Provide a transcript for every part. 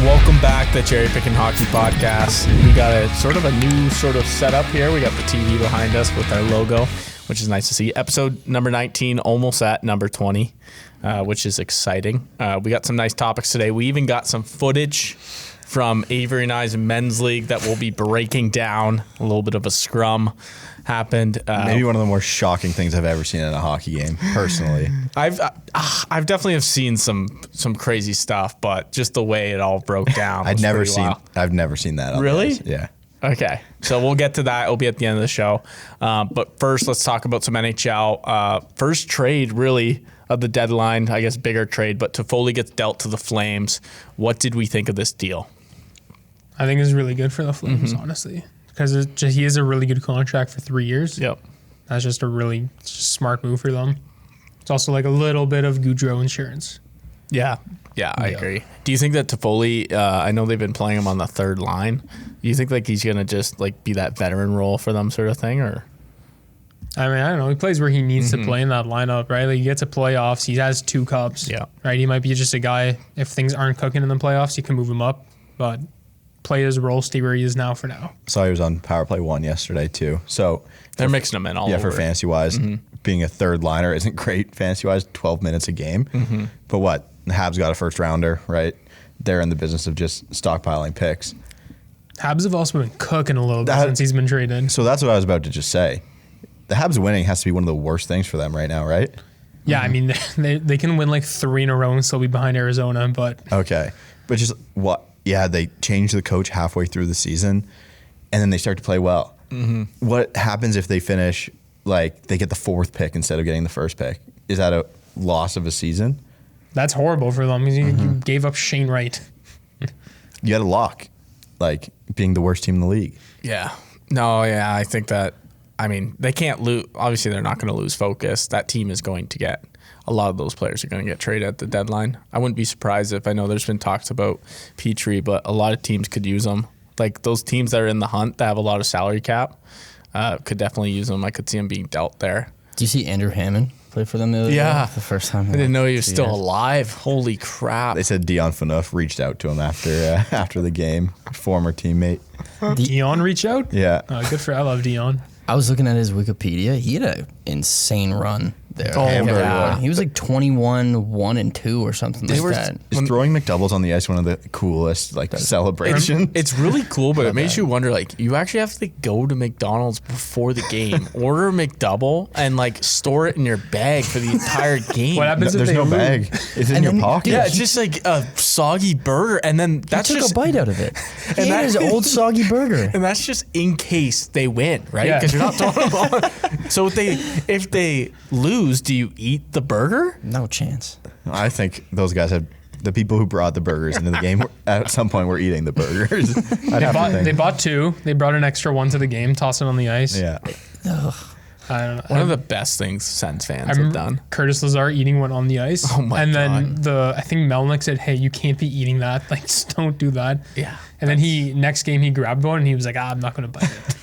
Welcome back to the Cherry Pickin Hockey Podcast. We got a new setup here. We got the TV behind us with our logo, which is nice to see. Episode number 19, almost at number 20, which is exciting. We got some nice topics today. We even got some footage from Avery and I's men's league that we'll be breaking down. A little bit of a scrum happened. Maybe one of the more shocking things I've ever seen in a hockey game, personally. I've definitely have seen some crazy stuff, but just the way it all broke down. I've never seen that. Really? Yeah. Okay, so we'll get to that. It'll be at the end of the show. But first, let's talk about some NHL. First trade, really, of the deadline. I guess bigger trade, but Toffoli gets dealt to the Flames. What did we think of this deal? I think it's really good for the Flames, honestly, because he has a really good contract for 3 years. Yep. That's just a really smart move for them. It's also like a little bit of Giroux insurance. Yeah, I agree. Do you think that Toffoli, I know they've been playing him on the third line. Do you think like he's going to just like be that veteran role for them sort of thing? Or I mean, I don't know. He plays where he needs to play in that lineup, right? Like he gets to playoffs. He has 2 cups. Yeah. Right? He might be just a guy, if things aren't cooking in the playoffs, you can move him up. But play his role, stay where he is now for now. Saw he was on Power Play 1 yesterday, too. So they're mixing him in all over. Yeah, for fantasy-wise, being a third liner isn't great fantasy-wise, 12 minutes a game. But what? The Habs got a first-rounder, right? They're in the business of just stockpiling picks. Habs have also been cooking a little bit since he's been traded. So that's what I was about to just say. The Habs winning has to be one of the worst things for them right now, right? Yeah, I mean, they can win like 3 in a row and still be behind Arizona, but... Okay. But just what? Yeah, they changed the coach halfway through the season, and then they start to play well. What happens if they finish, like, they get the 4th pick instead of getting the 1st pick? Is that a loss of a season? That's horrible for them. You gave up Shane Wright. You had a lock, like, being the worst team in the league. Yeah. No, yeah, I think that, I mean, they can't lose. Obviously, they're not going to lose focus. That team is going to get, a lot of those players are going to get traded at the deadline. I wouldn't be surprised if, I know there's been talks about Petrie, but a lot of teams could use them. Like those teams that are in the hunt that have a lot of salary cap could definitely use them. I could see them being dealt there. Do you see Andrew Hammond play for them the other day? The first time. I didn't know he was still alive. Holy crap. They said Dion Phaneuf reached out to him after the game, former teammate. Dion reach out? Yeah. Good for I love Dion. I was looking at his Wikipedia. He had an insane run there. Oh, yeah. He was like 21, 1 and 2 or something like that. Is throwing McDoubles on the ice one of the coolest celebrations? It's really cool, but it makes you wonder, like, you actually have to go to McDonald's before the game, order a McDouble, and like store it in your bag for the entire game. What happens if there's they no lose? bag. It's in your pocket. Yeah, it's just like a soggy burger, and then that's He took just a bite out of it. And He ate his old soggy burger. and that's just in case they win, right? Yeah. Because you're not throwing them on. So if they lose, do you eat the burger? No chance. I think those guys had the people who brought the burgers into the game at some point were eating the burgers. They bought 2. They brought an extra 1 to the game, tossed it on the ice. Yeah. I don't know. One of the best things Sens fans I have remember done. Curtis Lazar eating one on the ice. Oh my and God. then I think Melnick said, "Hey, you can't be eating that. Like, just don't do that." Yeah. And then next game he grabbed one and he was like, "I'm not gonna bite it."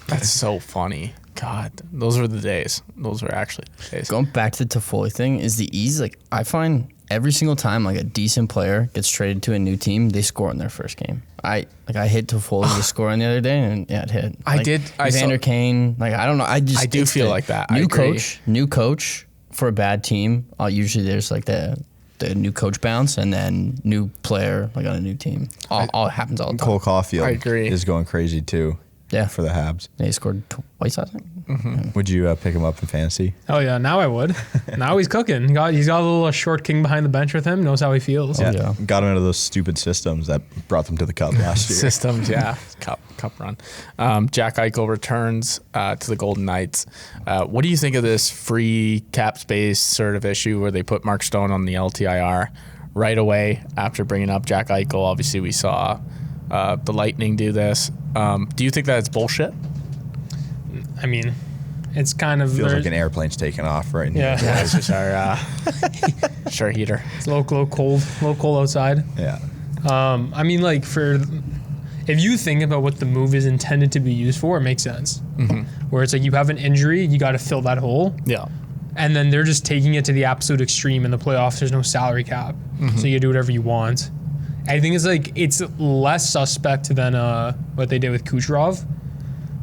That's so funny. God, those were the days. Those were actually the days. Going back to the Toffoli thing is the ease. Like I find every single time like a decent player gets traded to a new team, they score in their first game. I hit Toffoli to score on the other day, and yeah, it hit. I Like, did. Vander Kane. Like I don't know. I do it's feel the like that. I New agree. coach for a bad team. Usually there's like the new coach bounce, and then new player like on a new team. All happens all the time. Cole Caulfield I agree. is going crazy too. Yeah. For the Habs. They scored twice last night. Would you pick him up in fantasy? Oh yeah, now I would. Now he's cooking. He's got a little short king behind the bench with him. Knows how he feels. Yeah. Got him out of those stupid systems that brought them to the Cup last year. Systems, yeah. Cup run. Jack Eichel returns to the Golden Knights. What do you think of this free cap space sort of issue where they put Mark Stone on the LTIR right away after bringing up Jack Eichel? Obviously, we saw the Lightning do this. Do you think that it's bullshit? I mean, it's kind of Feels like an airplane's taking off right now. Yeah. Yeah, it's just our heater. It's a little cold outside. Yeah. I mean, like if you think about what the move is intended to be used for, it makes sense. Where it's like you have an injury, you got to fill that hole. Yeah. And then they're just taking it to the absolute extreme in the playoffs. There's no salary cap. So you do whatever you want. I think it's less suspect than what they did with Kucherov.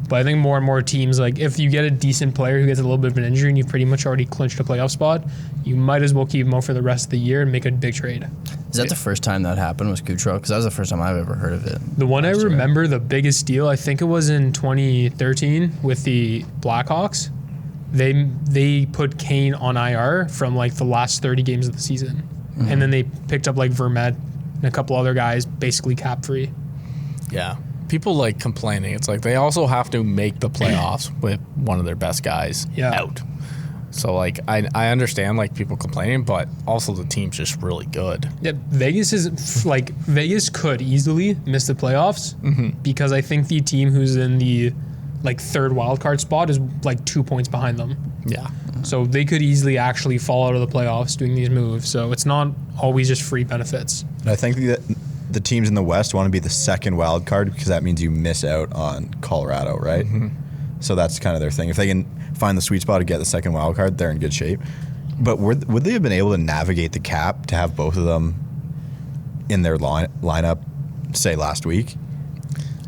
But I think more and more teams, like if you get a decent player who gets a little bit of an injury and you've pretty much already clinched a playoff spot, you might as well keep him out for the rest of the year and make a big trade. Is that the first time that happened was Kucherov? Because that was the first time I've ever heard of it. The one I remember, the biggest deal, I think it was in 2013 with the Blackhawks. They put Kane on IR from like the last 30 games of the season. Mm-hmm. And then they picked up like Vermette and a couple other guys basically cap free. Yeah. People like complaining. It's like they also have to make the playoffs with one of their best guys out. So like I understand like people complaining, but also the team's just really good. Yeah, Vegas could easily miss the playoffs because I think the team who's in the like third wild card spot is like 2 points behind them. Yeah. So they could easily actually fall out of the playoffs doing these moves. So it's not always just free benefits. And I think that the teams in the West want to be the second wild card because that means you miss out on Colorado, right? Mm-hmm. So that's kind of their thing. If they can find the sweet spot to get the second wild card, they're in good shape. But would they have been able to navigate the cap to have both of them in their lineup, say last week?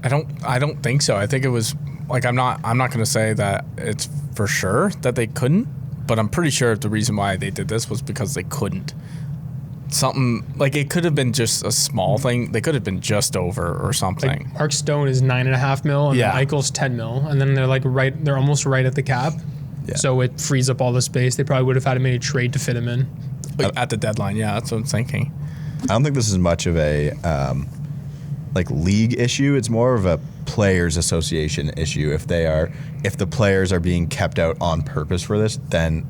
I don't think so. I think it was like I'm not going to say that it's for sure that they couldn't, but I'm pretty sure the reason why they did this was because they couldn't. Something like it could have been just a small thing. They could have been just over or something. Like Mark Stone is $9.5 million and Eichel's $10 million, and then they're almost right at the cap. Yeah. So it frees up all the space. They probably would have had to make a trade to fit him in. At the deadline, yeah, that's what I'm thinking. I don't think this is much of a league issue. It's more of a players association issue. If the players are being kept out on purpose for this, then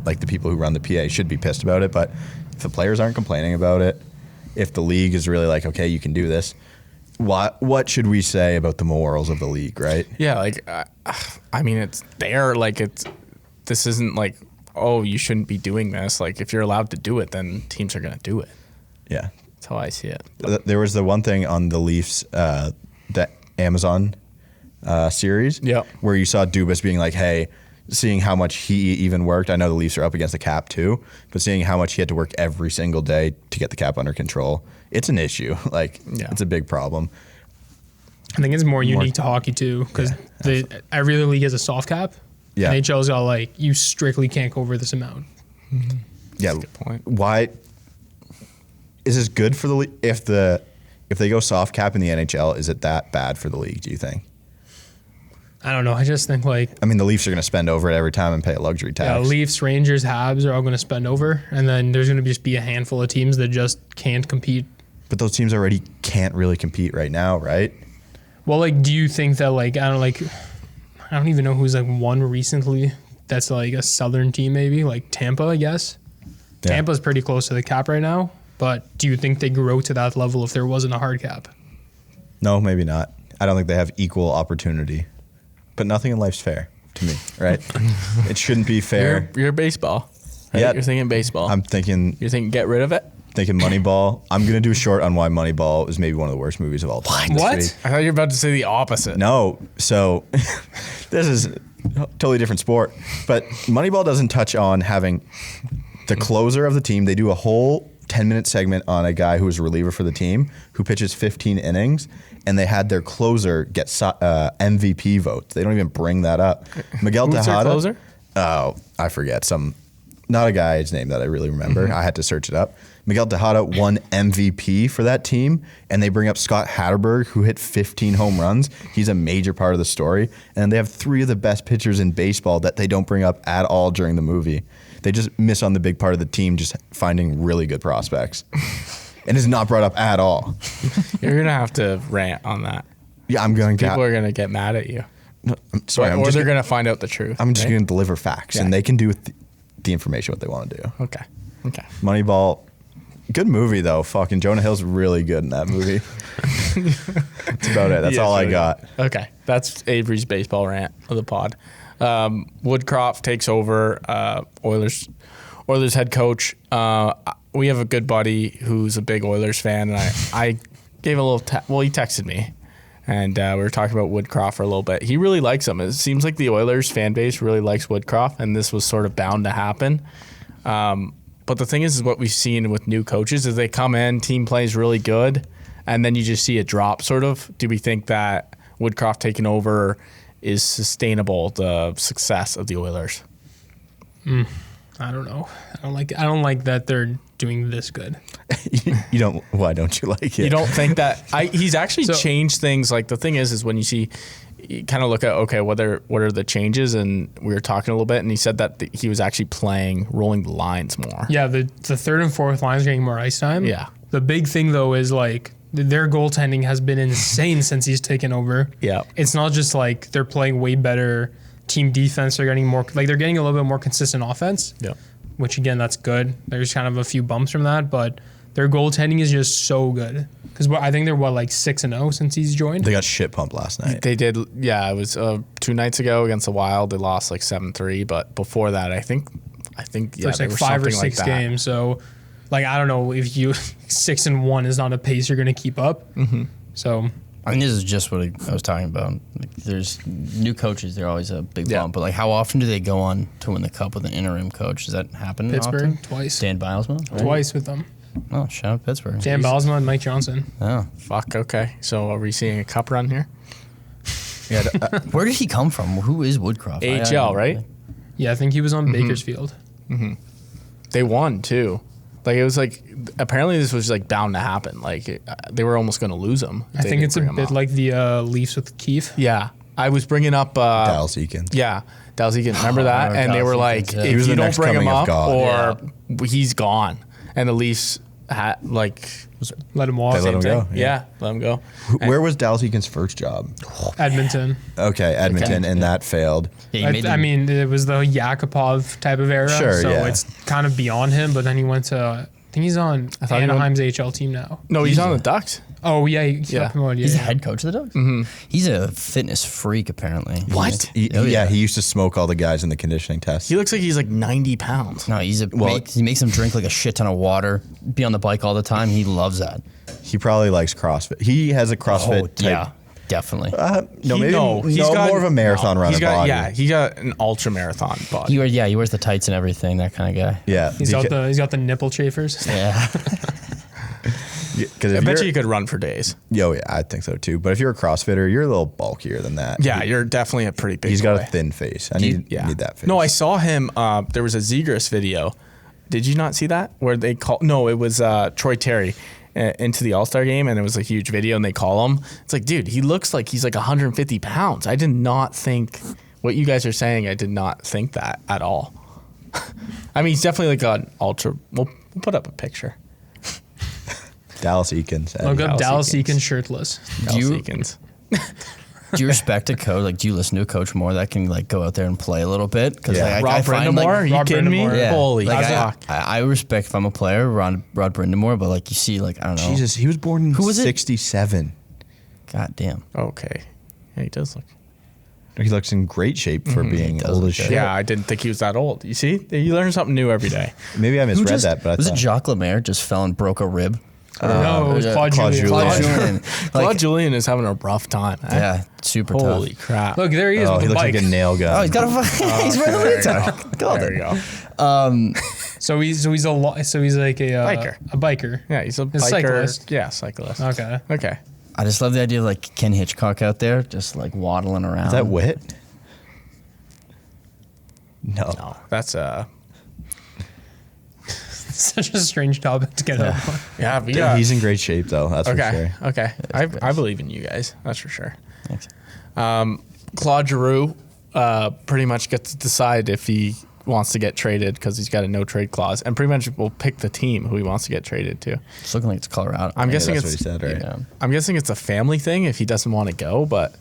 like the people who run the PA should be pissed about it. But if the players aren't complaining about it, if the league is really like, okay, you can do this, what should we say about the morals of the league, right? Yeah, like, I mean, it's there. Like, this isn't like, oh, you shouldn't be doing this. Like, if you're allowed to do it, then teams are going to do it. Yeah. That's how I see it. There was the one thing on the Leafs, the Amazon series, where you saw Dubas being like, hey, seeing how much he even worked. I know the Leafs are up against the cap too, but seeing how much he had to work every single day to get the cap under control, it's an issue. Like, it's a big problem. I think it's more unique to hockey too, because every other league has a soft cap. Yeah. NHL's got like, you strictly can't go over this amount. Mm-hmm. Yeah. That's a good point. Why is this good for the league? If they go soft cap in the NHL, is it that bad for the league, do you think? I don't know. I just think the Leafs are going to spend over it every time and pay a luxury tax. Yeah, Leafs, Rangers, Habs are all going to spend over, and then there's going to just be a handful of teams that just can't compete. But those teams already can't really compete right now, right? Well, do you think that I don't even know who's won recently that's a Southern team maybe, like Tampa, I guess. Yeah. Tampa's pretty close to the cap right now, but do you think they grow to that level if there wasn't a hard cap? No, maybe not. I don't think they have equal opportunity. But nothing in life's fair to me, right? It shouldn't be fair. You're baseball. Right? Yeah. You're thinking baseball. You're thinking get rid of it? Thinking Moneyball. I'm going to do a short on why Moneyball is maybe one of the worst movies of all time. What? I thought you were about to say the opposite. No. So this is a totally different sport. But Moneyball doesn't touch on having the closer of the team. They do a whole 10-minute segment on a guy who was a reliever for the team who pitches 15 innings, and they had their closer get MVP votes. They don't even bring that up. Miguel Tejada. Who's their closer? Oh, I forget. Not a guy's name that I really remember. I had to search it up. Miguel Tejada won MVP for that team, and they bring up Scott Hatterberg, who hit 15 home runs. He's a major part of the story. And they have 3 of the best pitchers in baseball that they don't bring up at all during the movie. They just miss on the big part of the team, just finding really good prospects. And it's not brought up at all. You're going to have to rant on that. Yeah, I'm going to. People are going to get mad at you. No, I'm sorry. Or they're going to find out the truth. I'm just going to deliver facts, and they can do with the information what they want to do. Okay. Moneyball, good movie, though. Fucking Jonah Hill's really good in that movie. That's about it. That's all I got. Okay. That's Avery's baseball rant of the pod. Woodcroft takes over Oilers head coach. We have a good buddy who's a big Oilers fan, and I gave a little he texted me, and we were talking about Woodcroft for a little bit. He really likes him. It seems like the Oilers fan base really likes Woodcroft, and this was sort of bound to happen. But the thing is what we've seen with new coaches is they come in, team plays really good, and then you just see a drop sort of. Do we think that Woodcroft taking over is sustainable, the success of the Oilers? I don't know. I don't like that they're doing this good. You don't. Why don't you like it? You don't think that he's actually changed things? Like the thing is when you kind of look at what are the changes, and we were talking a little bit, and he said that he was actually playing rolling the lines more. Yeah, the third and fourth lines are getting more ice time. Yeah. The big thing though is like their goaltending has been insane since he's taken over. Yeah. It's not just like they're playing way better team defense. They're getting more they're getting a little bit more consistent offense. Yeah. Which again, that's good. There's kind of a few bumps from that, but their goaltending is just so good. Because I think they're 6-0 since he's joined. They got shit pumped last night. They did. Yeah, it was 2 nights ago against the Wild. They lost 7-3, but before that, I think yeah, There's 5 or 6 games. So, I don't know if you 6-1 is not a pace you're going to keep up. Mm-hmm. So. I think this is just what I was talking about. There's new coaches; they're always a big bump. But how often do they go on to win the cup with an interim coach? Does that happen? Pittsburgh often? twice. Dan Bilesma, right? Twice with them. Oh, shout out Pittsburgh. Dan Bilesma and Mike Johnson. Oh, fuck. Okay, so are we seeing a cup run here? Yeah. Where did he come from? Who is Woodcroft? AHL, right? Yeah, I think he was on Bakersfield. Mm-hmm. They won too. It was apparently this was bound to happen. They were almost going to lose him. I think it's a bit like the Leafs with Keefe. Yeah, I was bringing up Dallas Eakins. Yeah, Dallas Eakins. Remember that? And they were Dallas Eakins, if you don't bring him up, or he's gone. And the Leafs had let him walk. They let him go. Yeah, let him go. Where was Dallas Eakins' first job? Edmonton. Okay, Edmonton, and that failed. Yeah, I mean, it was the Yakupov type of era. Sure, so yeah. it's kind of beyond him. But then he went to, I think he's on Anaheim's AHL team now. No, he's on the Ducks. Oh, yeah. He got promoted. He's yeah. the head coach of the Ducks? Mm-hmm. He's a fitness freak, apparently. What? He used to smoke all the guys in the conditioning test. He looks like he's 90 pounds. No, he makes them drink a shit ton of water, be on the bike all the time. He loves that. He probably likes CrossFit. He has a CrossFit type. Yeah, definitely. He's got more of a marathon runner body. Yeah, he got an ultra marathon body. He wears the tights and everything, that kind of guy. Yeah. He's got the nipple chafers. Yeah. I bet you could run for days. Yeah, I think so too. But if you're a CrossFitter, you're a little bulkier than that. Yeah, you're definitely a pretty big He's boy. got a thin face. I need that face. No, I saw him. There was a Zegras video. Did you not see that? Where they call? No, it was Troy Terry into the All-Star game, and it was a huge video, and they call him. It's dude, he looks like he's 150 pounds. I did not think what you guys are saying. I did not think that at all. I mean, he's definitely an ultra. We'll put up a picture. Dallas Eakins. Look up Dallas Eakins shirtless. Eakins. Do you respect a coach? Do you listen to a coach more that can go out there and play a little bit? Because Rob Brindamore, are you kidding me? Yeah. Holy fuck! I respect if I'm a player, Rod Brindamore, but you see, I don't know. Jesus, he was born in 67. God damn. Okay, yeah, he does look. He looks in great shape for being old as shit. Yeah, I didn't think he was that old. You see, you learn something new every day. Maybe I misread that, but was it Jacques Lemaire just fell and broke a rib? No, it was Claude Julien. Claude Julien is having a rough time. Yeah, super tough. Holy crap! Look, there he is. Oh, with he the looks bike. like a nail gun. Oh, he's got a. He's wearing a leotard. There you go. So he's a biker. A biker. Yeah, he's a biker. Cyclist. Yeah, cyclist. Okay. I just love the idea of Ken Hitchcock out there, just waddling around. Is that Wit? No, that's Such a strange topic to get up on. Yeah, he's in great shape though. That's for sure. Okay, I believe in you guys. That's for sure. Thanks. Claude Giroux pretty much gets to decide if he wants to get traded because he's got a no trade clause, and pretty much will pick the team who he wants to get traded to. It's looking like it's Colorado. I'm guessing that's it's what he said, right? Yeah. I'm guessing it's a family thing if he doesn't want to go, but.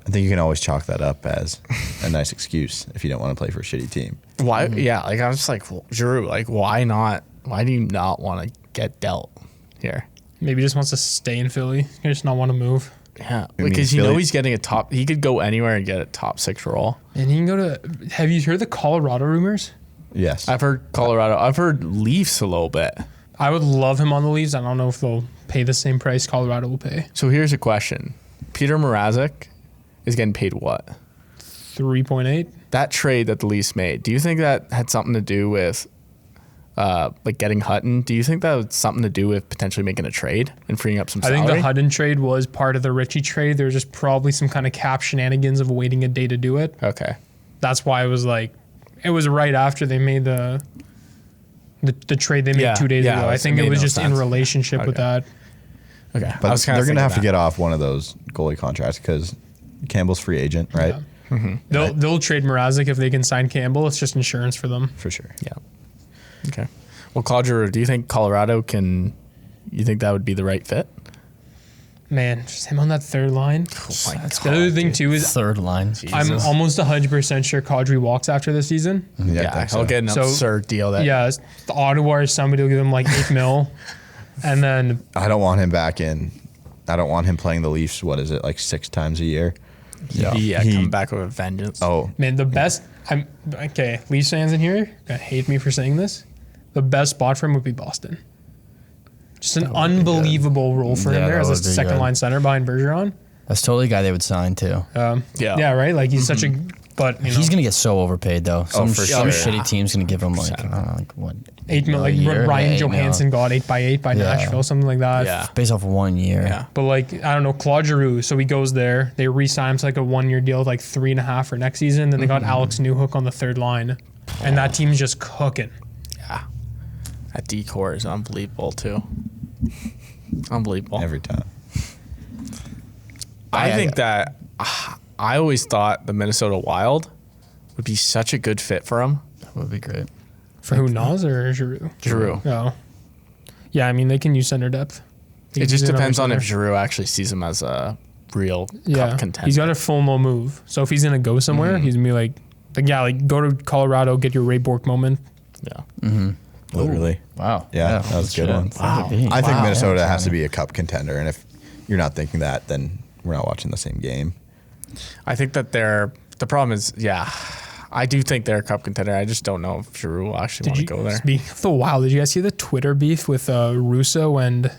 I think you can always chalk that up as a nice excuse if you don't want to play for a shitty team. Why? Yeah, I was just Giroux, why not? Why do you not want to get dealt here? Maybe he just wants to stay in Philly. He just not want to move. Yeah, mean, because Philly- he's getting he could go anywhere and get a top 6 role. And he can go to. Have you heard the Colorado rumors? Yes. I've heard Colorado. I've heard Leafs a little bit. I would love him on the Leafs. I don't know if they'll pay the same price Colorado will pay. So here's a question: Peter Mrazek is getting paid what? 3.8. That trade that the Leafs made. Do you think that had something to do with like getting Hutton. Do you think that was something to do with potentially making a trade and freeing up some I salary? think the Hutton trade was part of the Richie trade. There was just probably some kind of cap shenanigans of waiting a day to do it. Okay. That's why it was right after they made the trade they made 2 days ago. I think it was just in relationship with that. Okay. But they're going to have to get off one of those goalie contracts because Campbell's free agent, right? Yeah. Mm-hmm. They'll trade Mrazek if they can sign Campbell. It's just insurance for them. For sure. Yeah. Okay. Well, Claude Giroux, do you think Colorado you think that would be the right fit? Man, just him on that third line. Oh my God, the other thing too is Third line. I'm almost 100% sure Kadri walks after this season. Yeah, he'll get an absurd deal. The Ottawa or somebody will give him like $8 million. And then I don't want him back in. I don't want him playing the Leafs. What is it, like 6 times a year? Yeah, come back with a vengeance. Oh, man, the best. Leafs fans in here gonna hate me for saying this. The best spot for him would be Boston. Just an unbelievable role for him there as a second line center behind Bergeron. That's totally a guy they would sign too. Yeah, right. Like he's such a. But he's gonna get so overpaid though. Some for sure. shitty team's gonna give him like what $8 million. Like Ryan Johansson got 8x8 by Nashville, something like that. Yeah, based off 1 year. Yeah, but like I don't know, Claude Giroux. So he goes there. They re-sign him to like a 1 year deal, like 3.5 for next season. Then they got Alex Newhook on the third line, and that team's just cooking. Yeah, that decor is unbelievable too. Unbelievable every time. I think that I always thought the Minnesota Wild would be such a good fit for him. That would be great. For who, Nas or Giroux? Giroux. Oh. Yeah, I mean, they can use center depth. It just depends on if Giroux actually sees him as a real cup contender. He's got a full no move. So if he's going to go somewhere, he's going to be like, go to Colorado, get your Ray Bork moment. Yeah. Mm-hmm. Literally. Wow. Yeah, that was a good one. Wow. I think Minnesota has to be a cup contender. And if you're not thinking that, then we're not watching the same game. I think that the problem is, I do think they're a cup contender. I just don't know if Giroux will actually want to go there. Speaking of the Wild, did you guys see the Twitter beef with Russo and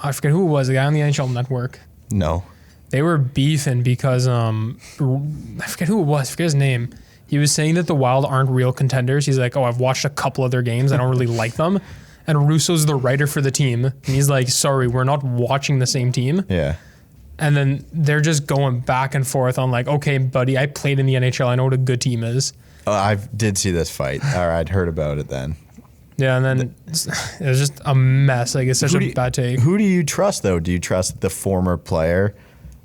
I forget who it was, the guy on the NHL Network? No. They were beefing because I forget who it was, I forget his name. He was saying that the Wild aren't real contenders. He's like, I've watched a couple of their games. I don't really like them. And Russo's the writer for the team. And he's like, sorry, we're not watching the same team. Yeah. And then they're just going back and forth on like, okay, buddy, I played in the NHL. I know what a good team is. I did see this fight. Or I'd heard about it then. Yeah, and then it was just a mess. Like, it's such a bad take. Who do you trust, though? Do you trust the former player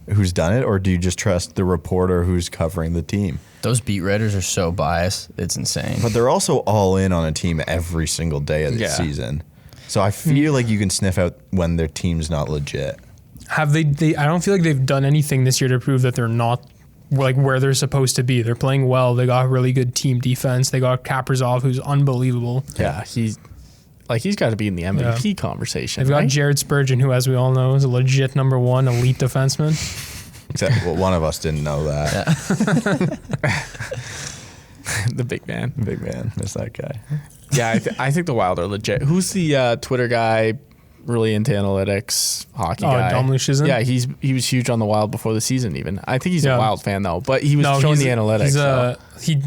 who's done it, or do you just trust the reporter who's covering the team? Those beat writers are so biased. It's insane. But they're also all in on a team every single day of the season. So I feel like you can sniff out when their team's not legit. Have they? I don't feel like they've done anything this year to prove that they're not like where they're supposed to be. They're playing well. They got really good team defense. They got Kaprizov, who's unbelievable. Yeah, he's got to be in the MVP conversation. They've got Jared Spurgeon, who, as we all know, is a legit number 1 elite defenseman. Except one of us didn't know that. The big man. Big man. Miss that guy. Yeah, I think the Wild are legit. Who's the Twitter guy really into analytics, hockey guy? Dom Luszczyszyn? Yeah, he was huge on the Wild before the season even. I think he's a Wild fan though, but he was showing the analytics.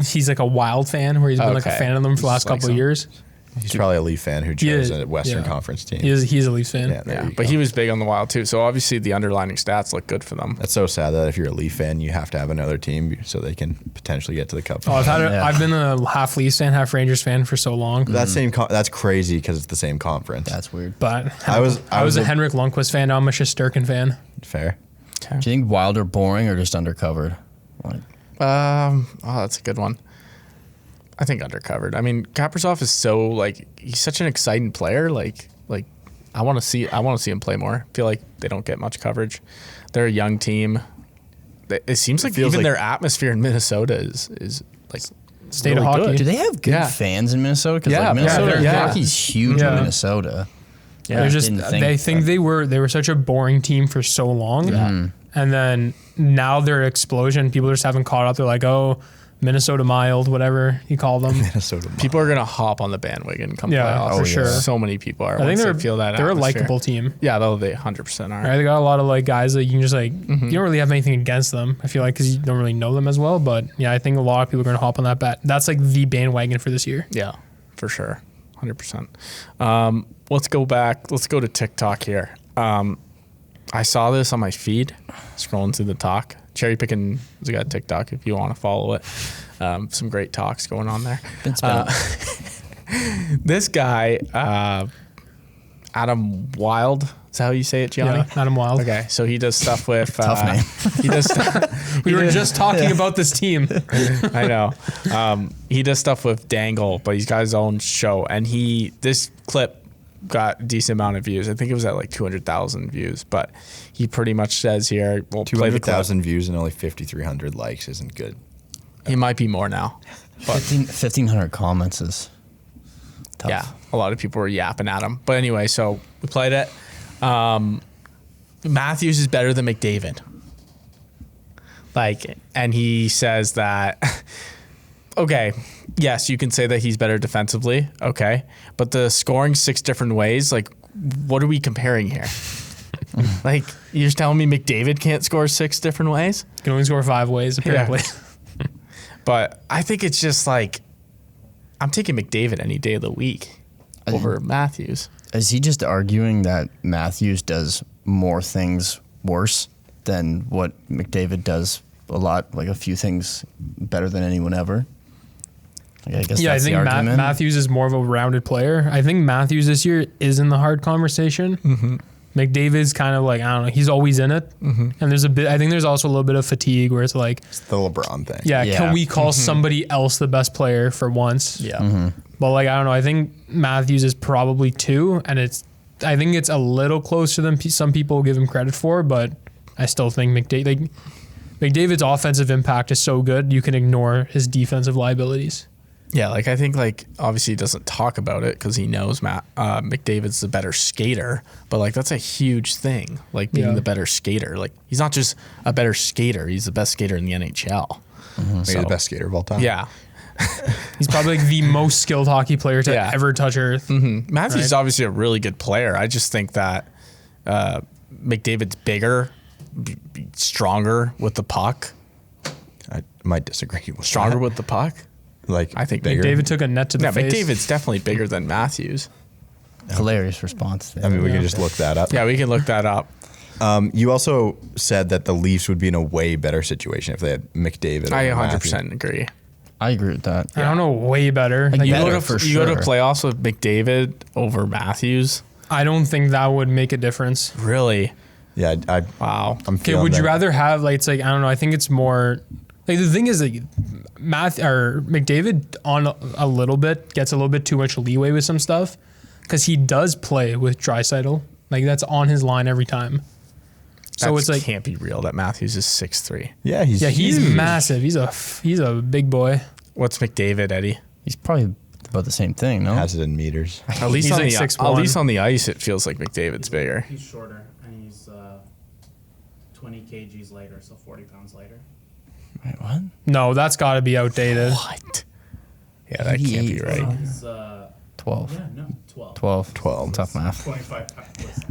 He's like a Wild fan where he's been like a fan of them for the last couple of years. He's probably a Leaf fan who chose a Western Conference team. He's a Leaf fan. Yeah, but he was big on the Wild too. So obviously the underlying stats look good for them. That's so sad that if you're a Leaf fan, you have to have another team so they can potentially get to the Cup. Oh, I've been a half Leafs fan, half Rangers fan for so long. That's crazy because it's the same conference. That's weird. But I was a Henrik Lundqvist fan. Now I'm a Shesterkin fan. Fair. Do you think Wild are boring or just undercovered? That's a good one. I think undercovered. I mean, Kaprizov is so he's such an exciting player. Like I want to see him play more. I feel like they don't get much coverage. They're a young team. It seems like even their atmosphere in Minnesota is like state of hockey. Good. Do they have good fans in Minnesota? Because Minnesota hockey's huge in Minnesota. Yeah, they were such a boring team for so long, and then now their explosion. People just haven't caught up. They're like, oh, Minnesota mild, whatever you call them. Minnesota mild. People are gonna hop on the bandwagon come playoffs. For sure. So many people are. I think feel that they're atmosphere. a likable team. Yeah, they 100% are. Right, they got a lot of guys that you can just you don't really have anything against them. I feel like because you don't really know them as well. But yeah, I think a lot of people are gonna hop on that bat. That's the bandwagon for this year. Yeah, for sure. 100%. Let's go back. Let's go to TikTok here. I saw this on my feed, scrolling through the talk. Cherry Pickin has got TikTok if you want to follow it. Some great talks going on there. This guy, Adam Wild, is that how you say it, Gianni? Yeah, Adam Wild. Okay, so he does stuff with... Tough name. He does We were just talking about this team. I know. He does stuff with Dangle, but he's got his own show. And this clip got a decent amount of views. I think it was at like 200,000 views. But he pretty much says here, we'll play the clip. 200,000 views and only 5,300 likes isn't good. He might be more now. But 1,500 comments is tough. yeah, a lot of people were yapping at him. But anyway, so we played it. Matthews is better than McDavid. And he says that, okay, yes, you can say that he's better defensively, okay, but the scoring 6 different ways, what are we comparing here? You're telling me McDavid can't score 6 different ways? Can only score 5 ways, apparently. Yeah. But I think it's just I'm taking McDavid any day of the week over Matthews. Is he just arguing that Matthews does more things worse than what McDavid does a few things better than anyone ever? I guess Yeah, I that's think the argument. Matthews is more of a rounded player. I think Matthews this year is in the hard conversation. Mm-hmm. McDavid's kind of I don't know, he's always in it. Mm-hmm. And I think there's also a little bit of fatigue where it's It's the LeBron thing. yeah, Yeah. can we call somebody else the best player for once? Yeah. But I don't know. I think Matthews is probably 2, and I think it's a little closer than some people give him credit for. But I still think McDavid's offensive impact is so good you can ignore his defensive liabilities. Yeah, I think obviously he doesn't talk about it because he knows McDavid's the better skater, but that's a huge thing. Being the better skater. He's not just a better skater; he's the best skater in the NHL. Maybe the best skater of all time. Yeah. He's probably the most skilled hockey player to Yeah. ever touch Earth. Mm-hmm. Matthews is obviously a really good player. I just think that McDavid's bigger, stronger with the puck. I might disagree with Stronger that. with the puck? I think bigger. McDavid took a net to the face. McDavid's definitely bigger than Matthews. Hilarious response. We can just look that up. Yeah, we can look that up. You also said that the Leafs would be in a way better situation if they had McDavid. I over 100% Matthews. agree. I agree with that. I don't know, way better. Like, You better go for to sure. playoffs with McDavid over Matthews? I don't think that would make a difference. Really? Yeah, Wow. I'm Okay, feeling would you that. rather have I don't know. I think it's more the thing is McDavid on a little bit gets a little bit too much leeway with some stuff because he does play with Draisaitl. That's on his line every time. So That it's can't be real that Matthews is 6'3". Yeah, he's he's huge. massive. He's a big boy. What's McDavid, Eddie? He's probably about the same thing, no? Has it in meters. At least He's on 6'1". on the ice, it feels like McDavid's bigger. He's shorter and he's 20 kgs lighter, so 40 pounds lighter. Wait, what? No, that's got to be outdated. What? Yeah, that can't be right. He's 12. yeah, no, 12. 12. Tough math. 25 pounds.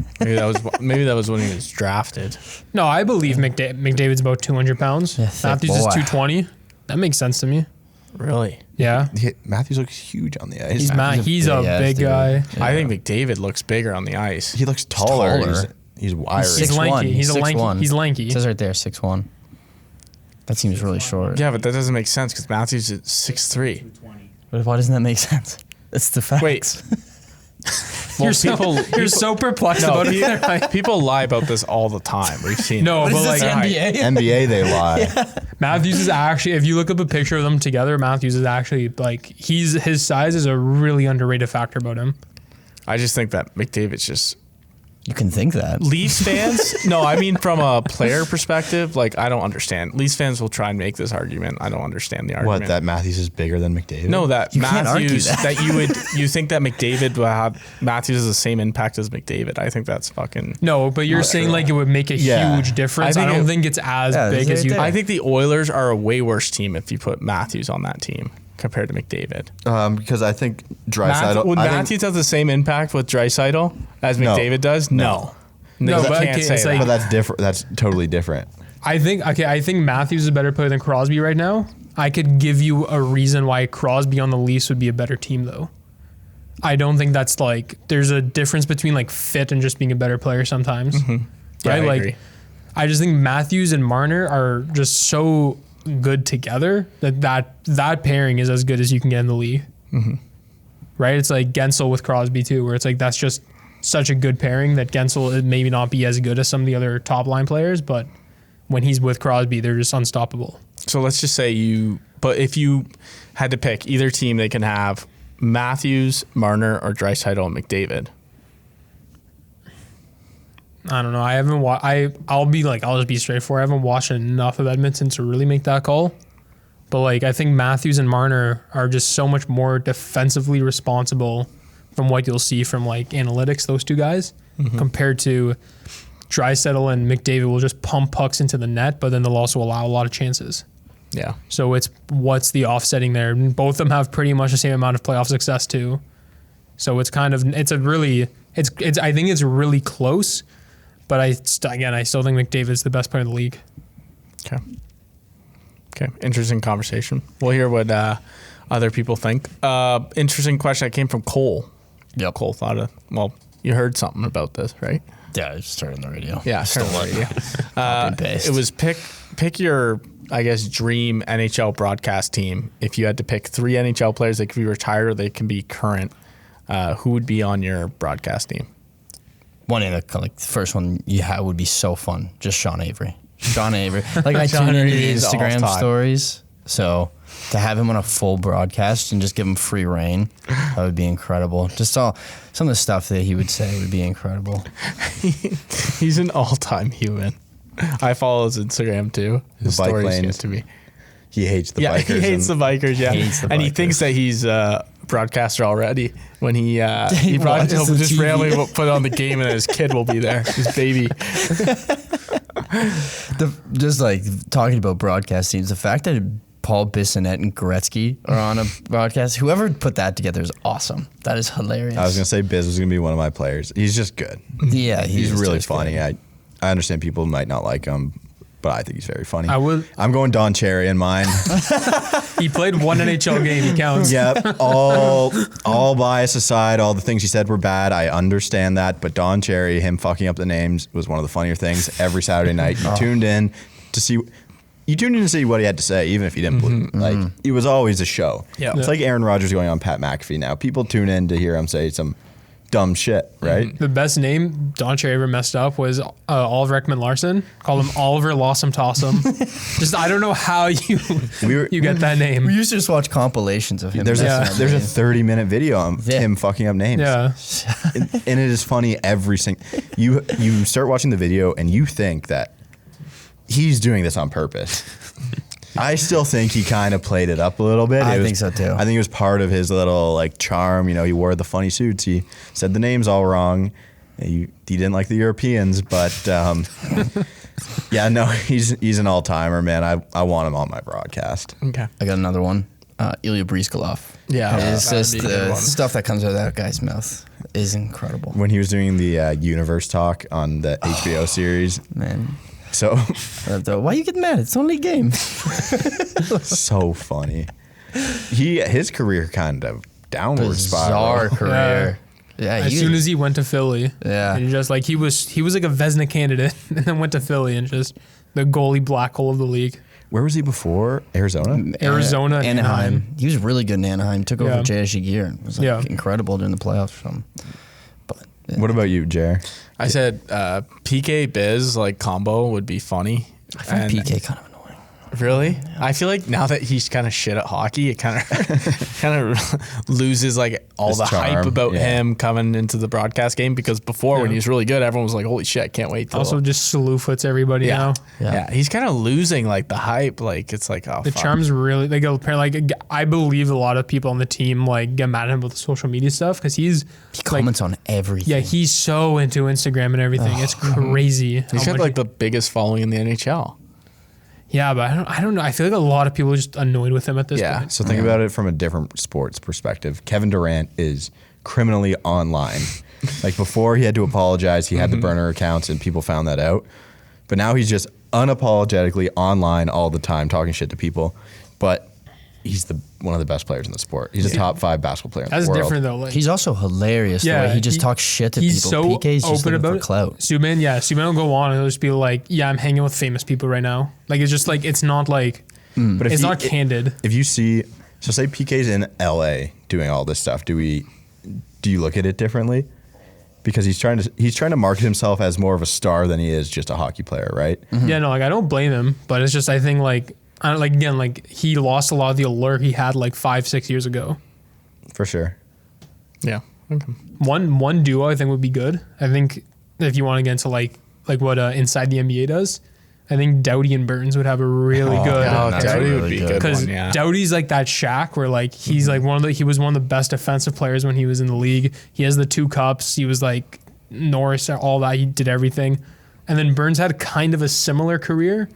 Maybe that was when he was drafted. No, I believe McDavid's about 200 pounds. Yeah, thick Matthews is boy. 220. That makes sense to me. Really? Yeah. Matthews looks huge on the ice. He's a big-ass big dude. guy. Yeah. I think McDavid looks bigger on the ice. He looks taller. taller. He's wiry. He's 6'1". lanky. He's a lanky. 6'1". He's lanky. It says right there, 6'1". That seems really short. Yeah, but that doesn't make sense because Matthews is 6'3". 220. But why doesn't that make sense? That's the facts. Wait. You're so perplexed about it. People lie about this all the time. We've seen No, it. but like NBA, they lie. Matthews is actually, if you look up a picture of them together, Matthews is actually his size is a really underrated factor about him. I just think that McDavid's just You can think that. Leafs fans. No, I mean from a player perspective. I don't understand. Leafs fans will try and make this argument. I don't understand the argument. What, that Matthews is bigger than McDavid? No, that You can't argue Matthews. that. You think that McDavid will have Matthews has the same impact as McDavid. I think that's fucking. No, but you're saying it would make a Yeah. huge difference. I don't think it's as big as you. I think the Oilers are a way worse team if you put Matthews on that team compared to McDavid. Because I think Draisaitl. Would Matthews have the same impact with Draisaitl as McDavid does? No. No, You but can't say it's that. but that's different. That's totally different. I think Matthews is a better player than Crosby right now. I could give you a reason why Crosby on the Leafs would be a better team though. I don't think that's like, there's a difference between like fit and just being a better player sometimes. Yeah, Right? I Like, agree. I just think Matthews and Marner are just so good together that pairing is as good as you can get in the league. Right? It's like Gensel with Crosby too, where it's like that's just such a good pairing that Gensel is maybe not be as good as some of the other top line players, but when he's with Crosby, they're just unstoppable. So let's just say if you had to pick either team, they can have Matthews, Marner, or Draisaitl and McDavid. I don't know. I haven't I'll just be straightforward. I haven't watched enough of Edmonton to really make that call. But like, I think Matthews and Marner are just so much more defensively responsible from what you'll see from like analytics, those two guys, compared to Draisaitl and McDavid will just pump pucks into the net, but then they'll also allow a lot of chances. Yeah. So it's what's the offsetting there? And both of them have pretty much the same amount of playoff success too. So it's kind of I think it's really close, but I still think McDavid's the best player in the league. Okay. Interesting conversation. We'll hear what other people think. Interesting question that came from Cole. Yep. Cole thought you heard something about this, right? Yeah, I just started on the radio. Yeah, Stole it. Copy and paste. It was pick your, I guess, dream NHL broadcast team. If you had to pick 3 NHL players, they could be retired or they can be current. Who would be on your broadcast team? The first one you had would be so fun. Just Sean Avery. Like I Sean tune into Avery the is Instagram all-time. stories. So to have him on a full broadcast and just give him free reign, that would be incredible. Just some of the stuff that he would say would be incredible. He's an all-time human. I follow his Instagram too. His bike stories lanes. get to me. He hates the Yeah, bikers. he hates the bikers. Yeah, Hates the and he bikers. thinks that he's a broadcaster already. When he'll watches the just TV. randomly put on the game and his kid will be there, his baby. Just like talking about broadcast teams, the fact that Paul Bissonnette and Gretzky are on a broadcast, whoever put that together is awesome. That is hilarious. I was gonna say Biz was gonna be one of my players. He's just good. Yeah, He's is really just funny. good. I understand people might not like him, but I think he's very funny. I'm going Don Cherry in mine. He played one NHL game. He counts. Yep. All bias aside, all the things he said were bad. I understand that, but Don Cherry, him fucking up the names, was one of the funnier things every Saturday night. You tuned in to see what he had to say, even if you didn't believe. Like it was always a show. Yeah. It's like Aaron Rodgers going on Pat McAfee now. People tune in to hear him say some dumb shit, right? The best name Don Cherry ever messed up was Oliver Ekman-Larsson. Called him Oliver Lossum Tossum. Just I don't know how you get that name. We used to just watch compilations of him. There's messing a up 30-minute video of him fucking up names. Yeah. And it is funny every single. You start watching the video and you think that he's doing this on purpose. I still think he kind of played it up a little bit. I think so too. I think it was part of his little like charm. You know, he wore the funny suits. He said the names all wrong. He didn't like the Europeans, but yeah, no, he's an all timer, man. I want him on my broadcast. Okay. I got another one. Ilya Brizgalov. Yeah, It's that'd just be a good the one. stuff that comes out of that guy's mouth is incredible. When he was doing the Universe talk on the HBO series, Man. so Why you get mad? It's only a game. so funny. His career kind of downward Bizarre spiral. career. Yeah, As soon as he went to Philly, Yeah. and just like he was like a Vezina candidate, and then went to Philly and just the goalie black hole of the league. Where was he before? Arizona? Arizona, and Anaheim. He was really good in Anaheim. Took over Yeah. JSG Gear and was like Yeah. incredible during the playoffs for him. But What about you, Jer? I said PK Biz like combo would be funny. I find PK kind of annoying. Really? I feel like now that he's kind of shit at hockey, it kind of loses like all His the hype charm, about yeah. him coming into the broadcast game, because before when he was really good, everyone was like, "Holy shit, can't wait!" Till Also, just slew foots everybody now. yeah. He's kind of losing like the hype. Like it's like The charm's really they go like I believe a lot of people on the team like get mad at him with the social media stuff because He like, comments on everything. yeah, he's so into Instagram and everything. It's crazy. He's how got much like the biggest following in the NHL. yeah, but I don't know. I feel like a lot of people are just annoyed with him at this Yeah. point. So think about it from a different sports perspective. Kevin Durant is criminally online. Like before he had to apologize, he had the burner accounts and people found that out. But now he's just unapologetically online all the time talking shit to people. But he's one of the best players in the sport. He's a top 5 basketball player in That's the world. different though. Like, He's also hilarious. The way he just talks shit to people. He's so PK's just open looking about for it. clout. Subban will go on and he'll just be like, yeah, I'm hanging with famous people right now. Like, it's just like, it's not like, But it's not candid. If you see, so say PK's in LA doing all this stuff, do you look at it differently? Because he's trying to market himself as more of a star than he is just a hockey player, right? Mm-hmm. Yeah, no, like I don't blame him, but it's just I think like he lost a lot of the allure he had like 5-6 years ago. For sure. Yeah. Okay. One duo I think would be good. I think if you want to get into like what Inside the NBA does, I think Doughty and Burns would have a really good. Oh, That's Doughty really would be good. good. Because One, yeah. Doughty's like that Shaq where like he's like he was one of the best defensive players when he was in the league. He has the 2 cups. He was like Norris, all that. He did everything. And then Burns had kind of a similar career,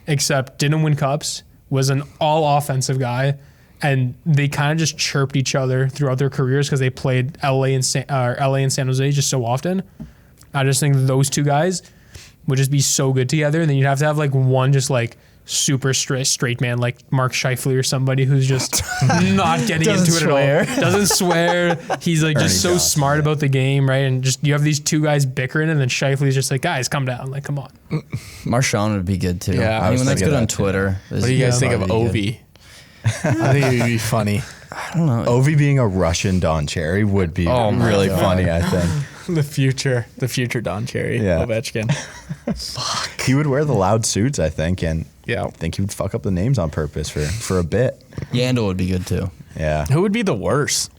except didn't win cups, was an all offensive guy. And they kind of just chirped each other throughout their careers because they played LA and San Jose just so often. I just think those 2 guys would just be so good together. And then you'd have to have like one just like super straight man like Mark Scheifele or somebody who's just not getting into it at all. Doesn't swear. He's like just so Johnson, smart about the game, right? And just you have these 2 guys bickering and then Scheifele's just like, guys, come down. Like, come on. Marchand would be good too. Yeah, I was anyone that's thinking good on that too. Twitter. What do you guys think of Ovi? I think it would be funny. I don't know. Ovi being a Russian Don Cherry would be my really God. funny, I think. The future Don Cherry, Yeah. Ovechkin. He would wear the loud suits, I think, and Yeah. I think he would fuck up the names on purpose for a bit. Yandel would be good too. Yeah. Who would be the worst?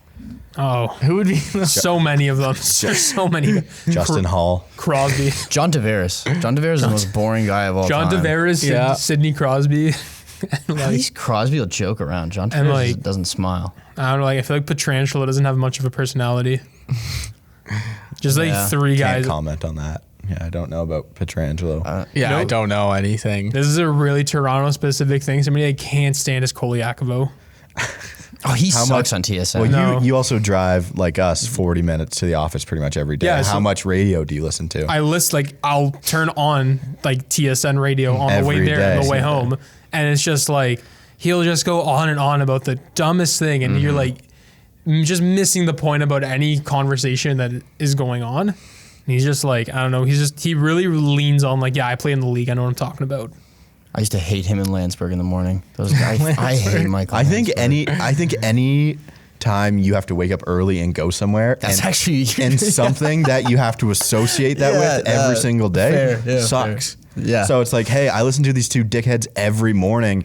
Oh, Who would be the so many of them. There's so many. Justin Hall. Crosby. John Tavares. John Tavares is the most boring guy of all John time. Tavares, Yeah. Sidney Crosby. At least Crosby will joke around. John And, Tavares like- doesn't smile. I don't know. Like I feel like Pietrangelo doesn't have much of a personality. Just like Yeah. 3 Can't guys. comment on that. Yeah, I don't know about Pietrangelo. Yeah, I Nope. don't know anything. This is a really Toronto specific thing. Somebody I can't stand is Koliakovo. Oh, he How sucks much- on TSN. Well, No. you also drive like us 40 minutes to the office pretty much every day. Yeah, How so- much radio do you listen to? I'll turn on like TSN radio on the way Every there and day. the way home. And it's just like, he'll just go on and on about the dumbest thing. And you're like just missing the point about any conversation that is going on. And he's just like, I don't know. He really leans on like, yeah, I play in the league. I know what I'm talking about. I used to hate him in Landsberg in the morning. Those guys, I hate Michael. I think Landsberg. any time you have to wake up early and go somewhere That's and, actually and something that you have to associate that Yeah, with every single day fair, yeah, sucks. fair. Yeah. So it's like, hey, I listen to these 2 dickheads every morning.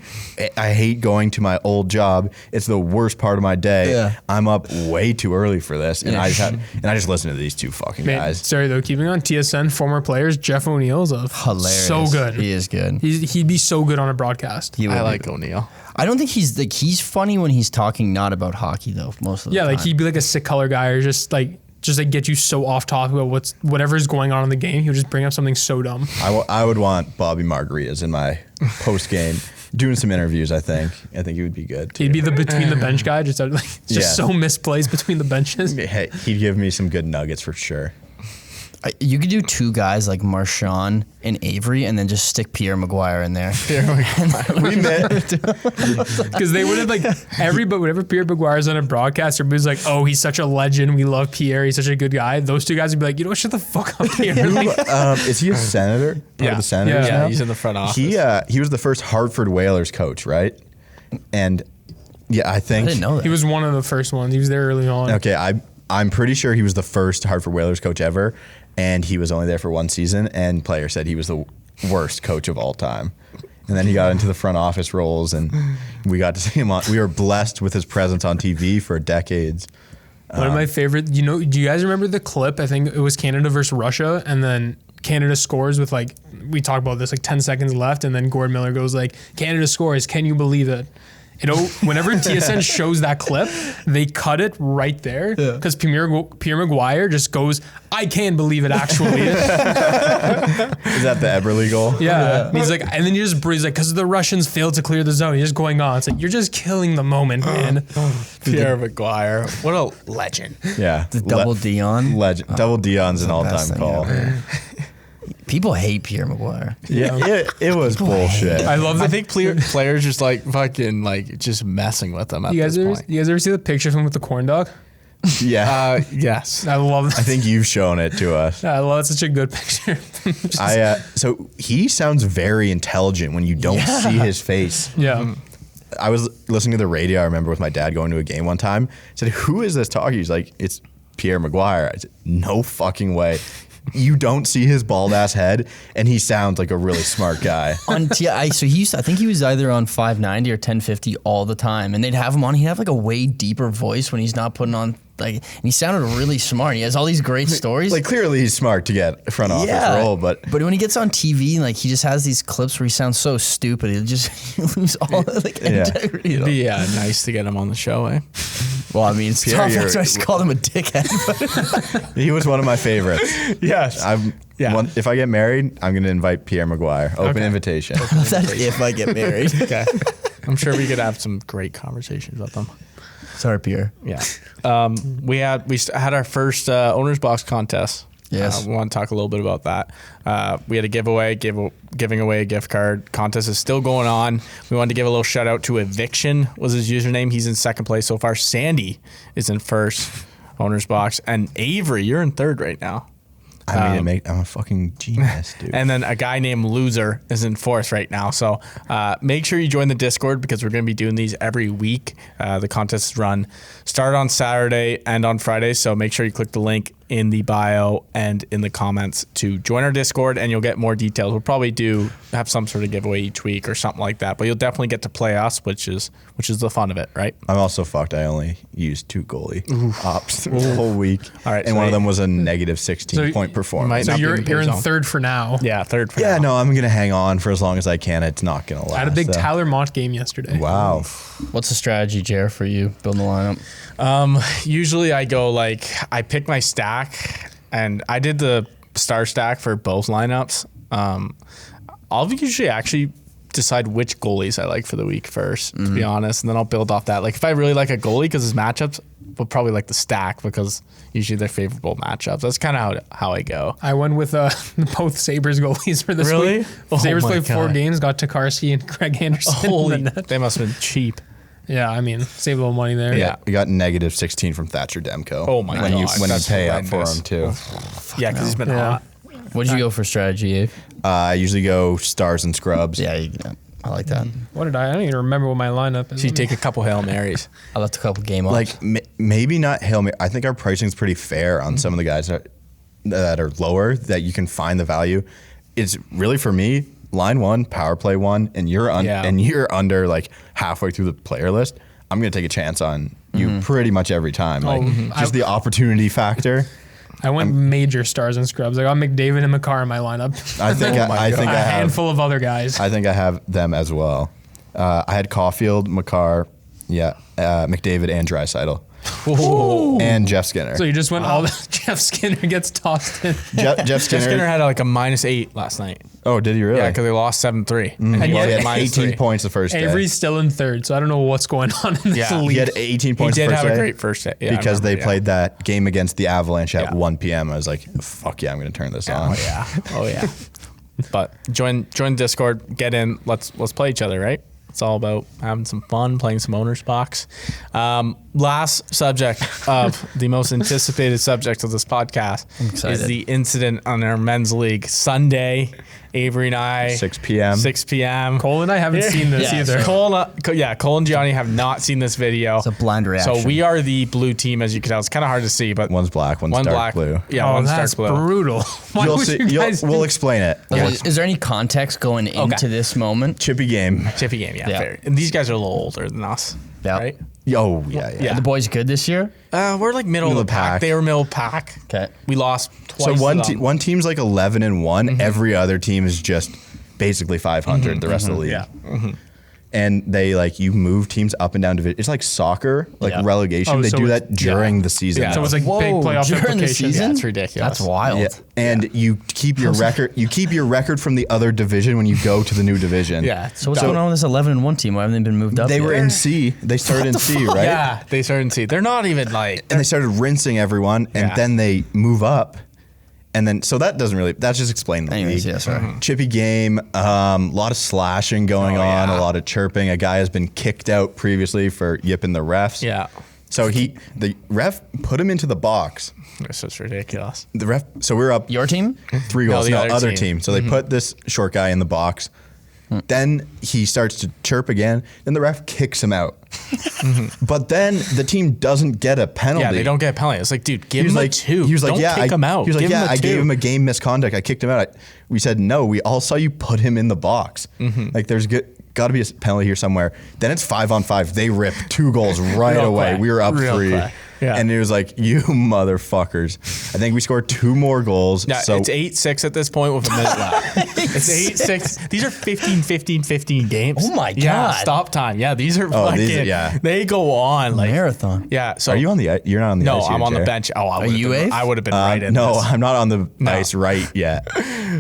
I hate going to my old job. It's the worst part of my day. Yeah. I'm up way too early for this, and Yeah. I just listen to these 2 fucking Man, guys. sorry though, keeping on TSN, former players, Jeff O'Neill's hilarious. so good. He is good. He'd be so good on a broadcast. He would I be like good. O'Neill. I don't think he's funny when he's talking not about hockey though. Most of the Yeah, time. like he'd be like a sick color guy or just like get you so off topic about whatever's going on in the game. He would just bring up something so dumb. I would want Bobby Margaritas in my post game doing some interviews. I think he would be good. Too. He'd be the between the bench guy, just Yeah. so misplaced between the benches. Hey, he'd give me some good nuggets for sure. You could do 2 guys like Marchand and Avery, and then just stick Pierre Maguire in there. We met. Because they would have like whenever Pierre Maguire's on a broadcast, everybody's like, "Oh, he's such a legend. We love Pierre. He's such a good guy." Those 2 guys would be like, "You know what? Shut the fuck up, Pierre." Like, Is he a senator? Part of the Senators Yeah. now? He's in the front office. He was the first Hartford Whalers coach, right? And yeah, I I think didn't know that. he was one of the first ones. He was there early on. Okay, I'm pretty sure he was the first Hartford Whalers coach ever, and he was only there for 1 season. And player said he was the worst coach of all time. And then he got into the front office roles, and we got to see him on. We were blessed with his presence on TV for decades. One of my favorite, do you guys remember the clip? I think it was Canada versus Russia, and then Canada scores with like, we talked about this, like 10 seconds left, and then Gord Miller goes like, Canada scores, can you believe it? Whenever TSN shows that clip, they cut it right there because Pierre Maguire just goes, I can't believe it actually. Is that the Eberle goal? Yeah. And he's like, and then he's like, because the Russians failed to clear the zone. He's just going on. It's like, you're just killing the moment, man. Pierre Maguire. What a legend. Yeah. The double Dion. Legend. Double Dion's an the all-time best thing call. ever. People hate Pierre Maguire. Yeah, it was bullshit. I love I the think players just like fucking like just messing with them at this point. You guys ever see the picture of him with the corn dog? Yeah, Yes. I love that. I think you've shown it to us. I love such a good picture. So he sounds very intelligent when you don't see his face. Yeah. I was listening to the radio, I remember, with my dad going to a game one time. I said, who is this talking? He's like, it's Pierre Maguire. I said, no fucking way. You don't see his bald ass head, and he sounds like a really smart guy. So I think he was either on 590 or 1050 all the time, and they'd have him on. He'd have like a way deeper voice when he's not putting on and he sounded really smart. He has all these great stories. Like clearly he's smart to get a front office role, but when he gets on TV, like he just has these clips where he sounds so stupid. He'll just lose all integrity. It'd be nice to get him on the show, eh? Well, I mean, it's Pierre, tough. That's why I just called him a dickhead. he was one of my favorites. Yes. If I get married, I'm going to invite Pierre Maguire. Open invitation. That's if I get married. Okay. I'm sure we could have some great conversations with them. Sorry, Pierre. Yeah. We had our first OwnersBox contest. Yes. We want to talk a little bit about that. We had a giveaway, giving away a gift card. Contest is still going on. We wanted to give a little shout out to Eviction was his username. He's in second place so far. Sandy is in first, OwnersBox. And Avery, you're in third right now. I'm a fucking genius, dude. And then a guy named Loser is in fourth right now. So make sure you join the Discord because we're going to be doing these every week. The contests start on Saturday and on Friday. So make sure you click the link in the bio and in the comments to join our Discord, and you'll get more details. We'll probably have some sort of giveaway each week or something like that, but you'll definitely get to play us, which is the fun of it, right? I'm also fucked. I only used 2 goalie ops the whole week. All right, and one of them was a negative 16-point performance. So you're in third for now. Yeah, third for now. Yeah, no, I'm going to hang on for as long as I can. It's not going to last. I had a big though. Tyler Mott game yesterday. Wow. What's the strategy, Jer, for you building the lineup? Usually I go I pick my stack, and I did the star stack for both lineups. I'll usually actually decide which goalies I like for the week first, to be honest, and then I'll build off that. Like if I really like a goalie because his matchups, will probably like the stack because usually they're favorable matchups. That's kind of how I go. I went with both Sabres goalies for this Really? week. Oh Sabres my played 4 God. games, got Tokarski and Craig Anderson. Holy, in the net. they must have been cheap. Yeah, I mean, save a little money there. Yeah. We got negative 16 from Thatcher Demko. Oh my when God, you that's pay up for horrendous. him too. Yeah, because he's been Yeah. hot. What'd you go for strategy, Abe? I usually go stars and scrubs. Yeah, I like that. What did I don't even remember what my lineup is. So you take a couple Hail Marys. I left a couple game ups. Like maybe not Hail Mary. I think our pricing's pretty fair on some of the guys that are lower that you can find the value. It's really for me line 1, power play 1, and you're under like halfway through the player list. I'm gonna take a chance on you pretty much every time. Like just the opportunity factor. I went major stars and scrubs. I got McDavid and Makar in my lineup. I think I a handful of other guys. I think I have them as well. I had Caulfield, Makar, McDavid, and Draisaitl. And Jeff Skinner. So you just went all the Jeff Skinner gets tossed in. Jeff Jeff Skinner. Skinner had like a -8 last night. Oh, did he really? Yeah, because they lost 7-3. And Well, yet he had minus 18 3. points the first day. Avery's still in third, so I don't know what's going on in this Yeah. league. He had 18 He points did the have first a day great first day. Yeah, I because they remember, played that game against the Avalanche at Yeah. 1 p.m. I was like, fuck yeah, I'm going to turn this on. Oh yeah. But join Discord, get in. Let's play each other, right? It's all about having some fun, playing some OwnersBox. Last subject of the most anticipated subject of this podcast is the incident on our men's league. Sunday, Avery and I. 6 p.m. 6 p.m. Cole and I haven't seen this either. Cole and Gianni have not seen this video. It's a blind reaction. So we are the blue team, as you can tell. It's kind of hard to see, but One's black, one's dark black, blue. Yeah, one's that's dark blue. brutal. Why You'll would see. you guys We'll do- explain it. Is there any context going into this moment? Chippy game. Chippy game, yeah. Yeah. Fair. And these guys are a little older than us, Yeah. right? Oh, yeah. Yeah. Are the boys good this year? We're like middle of the pack. They were middle of the pack. Okay. We lost So twice. one team's like 11-1. Every other team is just basically 500. The rest of the league. Yeah. And they you move teams up and down division. It's like soccer, relegation. Oh, they so do it's- that during the season. Yeah. So it was like big playoff during the implications. season? Yeah, it's ridiculous. That's wild. Yeah. And you keep your record. You keep your record from the other division when you go to the new division. Yeah. So what's going on with this 11-1 team? Why haven't they been moved up They yet? were in C. They started in C, right? Yeah, they started to see. They're not even like. And they started rinsing everyone, and Yeah. then they move up, And then, so that doesn't really, that's just explain the Anyways, league. yeah, sorry. Chippy game, a lot of slashing going on, yeah. a lot of chirping. A guy has been kicked out previously for yipping the refs. Yeah. So the ref put him into the box. This is ridiculous. The ref, so we're up Your team? 3 goals. the No, other other team. team. So they put this short guy in the box. Then he starts to chirp again. Then the ref kicks him out. But then the team doesn't get a penalty. Yeah, they don't get a penalty. It's like, dude, give He was him like, a 2. He was like, don't yeah, kick him out. He was like, give yeah, him a I 2. gave him a game misconduct. I kicked him out. We said no. We all saw you put him in the box. Like there's got to be a penalty here somewhere. Then it's 5-on-5. They rip 2 goals right Real away. quick. We were up Real 3. quick. Yeah. And it was like, you motherfuckers. I think we scored 2 more goals. Yeah, so it's 8-6 at this point with a minute left. It's 8-6. These are 15 games. Oh my Yeah, God. stop time. Yeah, these are fucking. these are- yeah. They go on like Marathon. Yeah. So are you on the You're not on the No, ice here, I'm on the Jay? bench. Oh, I would have been right in no, this. I'm not on the ice right yet.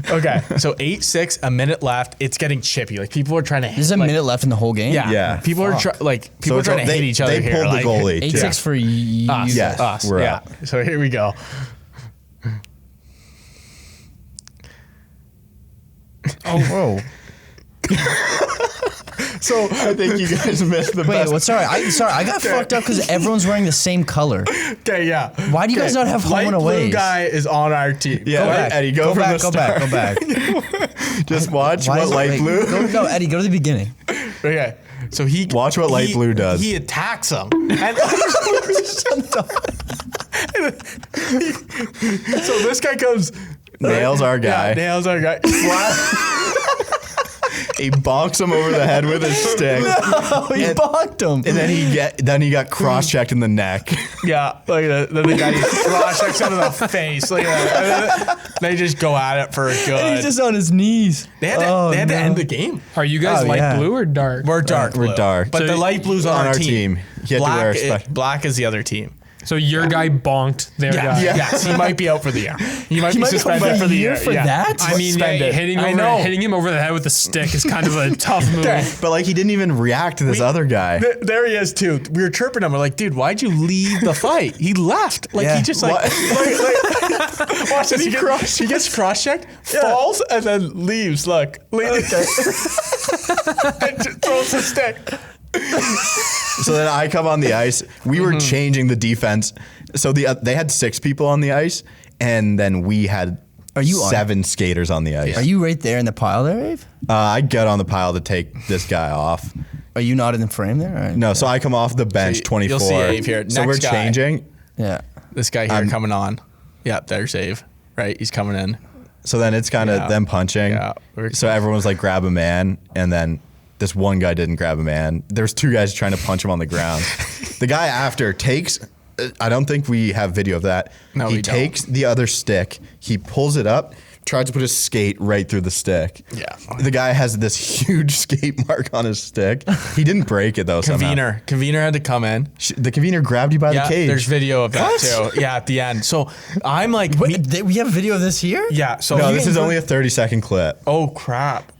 Okay, so 8-6, a minute left. It's getting chippy. Like people are trying to. There's a minute left in the whole game? Yeah. Yeah. People are people are it's trying all- to hit each other They here. pulled like, the goalie. 8-6 for you. Us. Yes, Us. we're Yeah. up. So here we go. Oh, whoa. So I think you guys missed the Wait, best. what? Sorry, I got fucked up because everyone's wearing the same color. Okay, yeah. Why do you guys not have home Light and blue aways? guy is on our team. Yeah, Go right, back. Eddie, go from back. the Go back. Just watch Why what is it- light wait, blue. Go, Eddie. Go to the beginning. Okay. So he Watch what light blue does. He attacks him. And so this guy comes. Nails our guy. Yeah, nails our guy. He bonks him over the head with his stick. He bonked him. And then he got cross checked in the neck. Yeah, like then the guy cross checks him in the face. Like they just go at it for a And good. he's just on his knees. They had to end the game. Are you guys Oh, light yeah. blue or dark? We're dark. We're blue. dark. But So the light blue's on our team. You had to wear a special. Black is the other team. So your guy bonked their guy. Yes, he might be out for the year. He might be might be suspended out for the year. for that? I mean, Suspended. hitting I know. him over the head with a stick is kind of a tough move. But like he didn't even react to this other guy. There he is too. We were chirping him. We're like, dude, why'd you leave the fight? He left. Like Yeah. he just like, watch this. He gets cross checked, falls, and then leaves. Look, and just throws the stick. So then I come on the ice. We were changing the defense. So they had 6 people on the ice, and then we had Are you on- 7 skaters on the ice. Are you right there in the pile there, Abe? I get on the pile to take this guy off. Are you not in the frame there? Or? No, so I come off the bench, So 24. you'll see Abe here. So Next we're guy. changing. Yeah. This guy here coming on. Yeah, there's Abe. Right, he's coming in. So then it's kind of Yeah. them punching. Yeah. So everyone's like, grab a man. And then this one guy didn't grab a man. There's 2 guys trying to punch him on the ground. The guy after takes, I don't think we have video of that. No, he we don't. takes the other stick, he pulls it up, tries to put his skate right through the stick. Yeah. The guy has this huge skate mark on his stick. He didn't break it though. somehow. Convener had to come in. The convener grabbed you by Yeah, the cage. there's video of that What? too. Yeah, at the end. So I'm like, We have video of this here? yeah. So No, this is only a 30-second clip. Oh crap.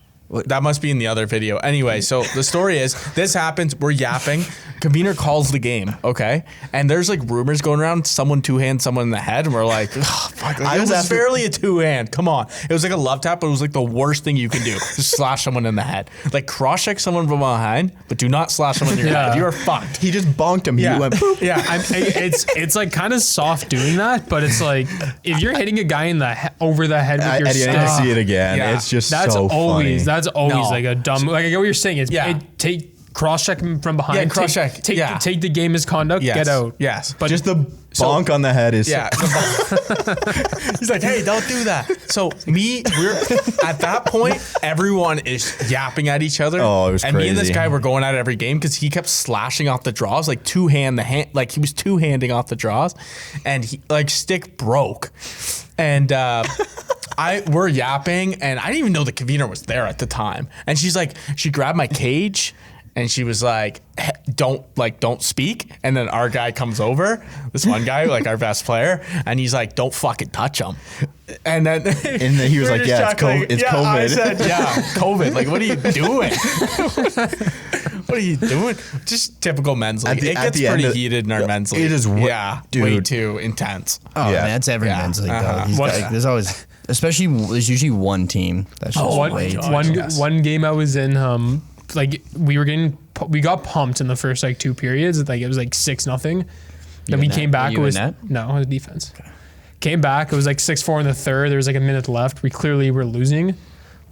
That must be in the other video. Anyway, so the story is this happens. We're yapping. Convener calls the game. Okay. And there's like rumors going around. Someone 2-hand someone in the head. And we're like, oh, fuck. Like, I it was was after- barely a 2-hand. Come on. It was like a love tap, but it was like the worst thing you could do. Just slash someone in the head. Like cross check someone from behind, but do not slash someone in your Yeah. head. You are fucked. He just bonked him. Yeah. He went boop. Yeah. It's like kind of soft doing that, but it's like if you're hitting a guy in the over the head with your Eddie, I stick, need to see it again. Yeah. It's just that's so always funny. No. like a dumb. Like I get what you're saying. It's Yeah. take cross check him from behind. Yeah, cross take, check. Take, Yeah. take the game misconduct. Yes. Get out. Yes. But just the bonk on the head is Yeah. He's like, hey, don't do that. So we're at that point, everyone is yapping at each other. Oh, it was and me and this crazy. guy were going at it every game because he kept slashing off the draws, like like he was 2-handing off the draws, and he like stick broke. And we're yapping, and I didn't even know the convener was there at the time. And she's like, she grabbed my cage. And she was like, don't speak. And then our guy comes over, this one guy, like our best player, and he's like, don't fucking touch him. And then he was we're like, just yeah, it's chuckling. COVID. It's yeah, COVID. I said, yeah, COVID. Like, what are you doing? What are you doing? Just typical men's league. It gets pretty heated in our men's league. It is, dude, way too intense. Oh, Yeah. man, it's every men's league, though. There's always, there's usually one team that's just way too much. One game I was in, we got pumped in the first like 2 periods. Like it was like 6-0. Then we came back. It was no, it was defense. Okay. Came back. It was like 6-4 in the third. There was like a minute left. We clearly were losing.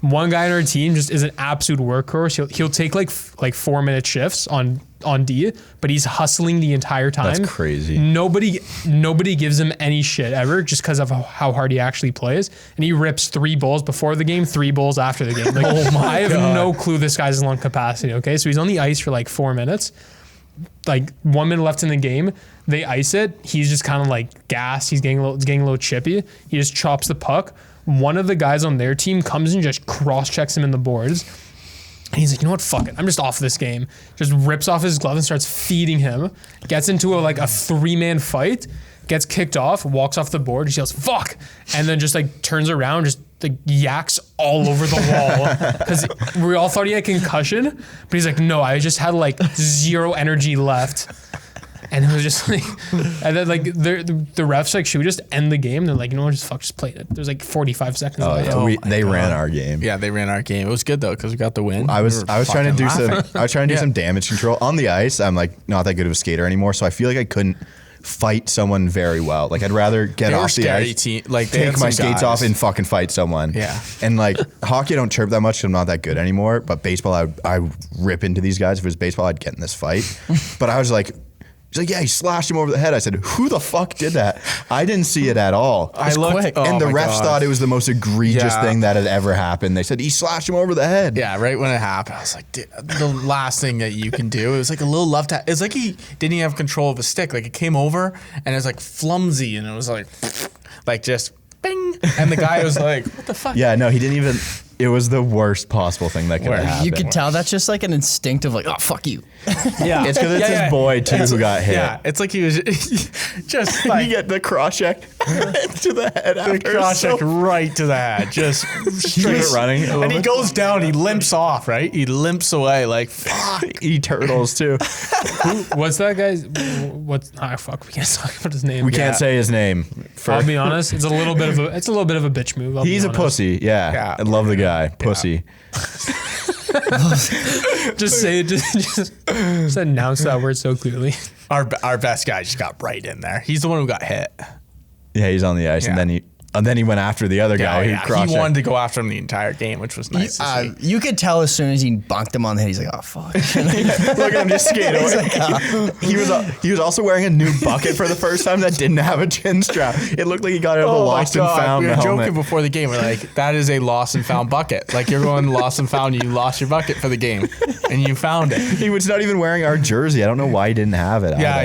One guy on our team just is an absolute workhorse. He'll take like 4-minute shifts on D, but he's hustling the entire time. That's crazy. Nobody gives him any shit ever just because of how hard he actually plays. And he rips 3 bowls before the game, 3 bowls after the game. Like, I have no clue this guy's lung capacity. Okay, so he's on the ice for like 4 minutes. Like 1 minute left in the game, they ice it. He's just kind of like gassed. He's getting a little chippy. He just chops the puck. One of the guys on their team comes and just cross-checks him in the boards. And he's like, you know what, fuck it. I'm just off this game. Just rips off his glove and starts feeding him. Gets into a 3-man fight. Gets kicked off. Walks off the board. He yells, fuck. And then just like turns around, just like yaks all over the wall. Because we all thought he had concussion. But he's like, no, I just had like 0 energy left. And it was just like, and then like the refs like, should we just end the game? They're like, you know what, just play it. There's like 45 seconds left. Yeah. They ran our game. Yeah, they ran our game. It was good though because we got the win. I was trying to do some damage control on the ice. I'm like not that good of a skater anymore, so I feel like I couldn't fight someone very well. Like I'd rather get off the ice, take my skates off, and fucking fight someone. Yeah. And like hockey, I don't chirp that much because I'm not that good anymore. But baseball, I rip into these guys. If it was baseball, I'd get in this fight. But I was like. He's like, yeah, he slashed him over the head. I said, who the fuck did that? I didn't see it at all. I looked, quick. And the refs thought it was the most egregious thing that had ever happened. They said, he slashed him over the head. Yeah, right when it happened, I was like, the last thing that you can do. It was like a little left. It's like he didn't even have control of his stick. Like it came over and it was like flimsy and it was like just bing. And the guy was like, what the fuck? Yeah, no, he didn't even. It was the worst possible thing that could have happened. You could tell that's just like an instinctive, like, oh, fuck you. Yeah. It's because it's his boy, too, who got hit. Yeah, it's like he was just like. You get the cross check to the head after. The cross check right to the head. Just straight running. And he goes down, he limps off, right? He limps away like, fuck. He turtles, too. What's that guy's? Fuck, we can't talk about his name. We can't say his name. I'll be honest, it's a little bit of a bitch move. He's a pussy, yeah. I love the guy. Pussy. Just say it. Just announce that word so clearly. Our best guy just got right in there. He's the one who got hit. Yeah, he's on the ice, and then he went after the other guy who crossed. He wanted to go after him the entire game, which was nice to see. You could tell as soon as he bunked him on the head, he's like, oh, fuck. Look at him just skate away. He was also wearing a new bucket for the first time that didn't have a chin strap. It looked like he got out of the lost and found. We were helmet. joking before the game. We're like, that is a lost and found bucket. Like you're going lost and found. You lost your bucket for the game, and you found it. He was not even wearing our jersey. I don't know why he didn't have it. Yeah,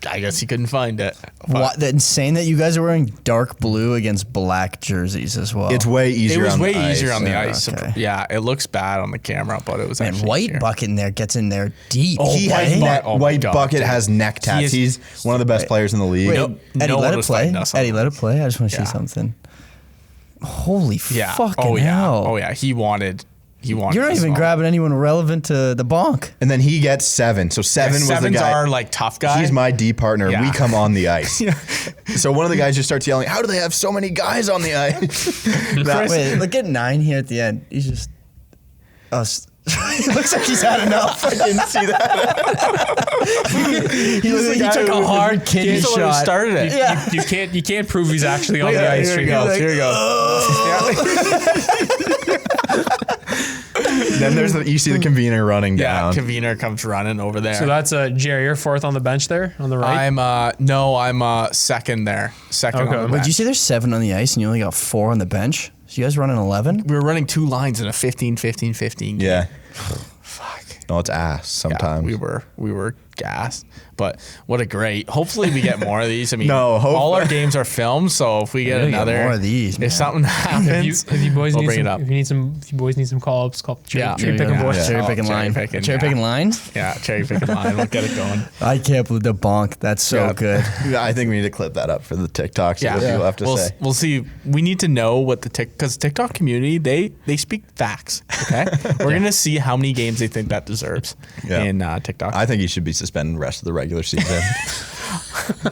I guess he couldn't find it. What? That's insane that you guys are wearing dark blue against black jerseys as well. It's way easier. It was on way the ice. easier on the ice. Okay. Yeah, it looks bad on the camera, but it was and actually white easier. bucket in there gets in there deep. He has white bucket has neck tats. He He's one of the best players in the league. Wait, Eddie, no let one it was play. fighting us on Eddie, that. let it play. I just want to see something. Holy fucking hell. Oh yeah. He wanted. You're not even grabbing anyone relevant to the bonk. And then he gets 7. So 7 was the Sevens guy. are like tough guys. He's my D partner. Yeah. We come on the ice. So one of the guys just starts yelling, how do they have so many guys on the ice? Wait, look at 9 here at the end. He's just us. He looks like he's had enough. I didn't see that. he took a hard kidney He's the one who shot. started it. Yeah. You can't prove he's actually on the ice. Here he goes. Here he goes. Then you see the convener running Yeah, down. convener comes running over there. So that's Jerry. You're 4th on the bench there on the right. I'm second there. Second Okay. on the Wait, bench. did you say there's 7 on the ice and you only got 4 on the bench? So you guys running 11? We were running 2 lines in a 15-15-15 game. Yeah. Fuck. No, it's ass sometimes. Yeah, we were gas. But what a great. Hopefully we get more of these. I mean, No, all our games are filmed, so if we get We gotta get another more of these, man. if something happens, If you boys we'll need bring some, it up. if you boys need some call-ups, cherry picking Yeah. boys. Cherry Oh, picking cherry line. picking, Cherry yeah. picking line. Yeah, cherry picking line. We'll get it going. I can't believe the bonk. That's so Yeah. good. I think we need to clip that up for the TikTok. See Yeah, what people have to we'll, say. we'll see. We need to know what the because TikTok community they speak facts. Okay, we're gonna see how many games they think that deserves in TikTok. I think he should be suspended the rest of the regular season.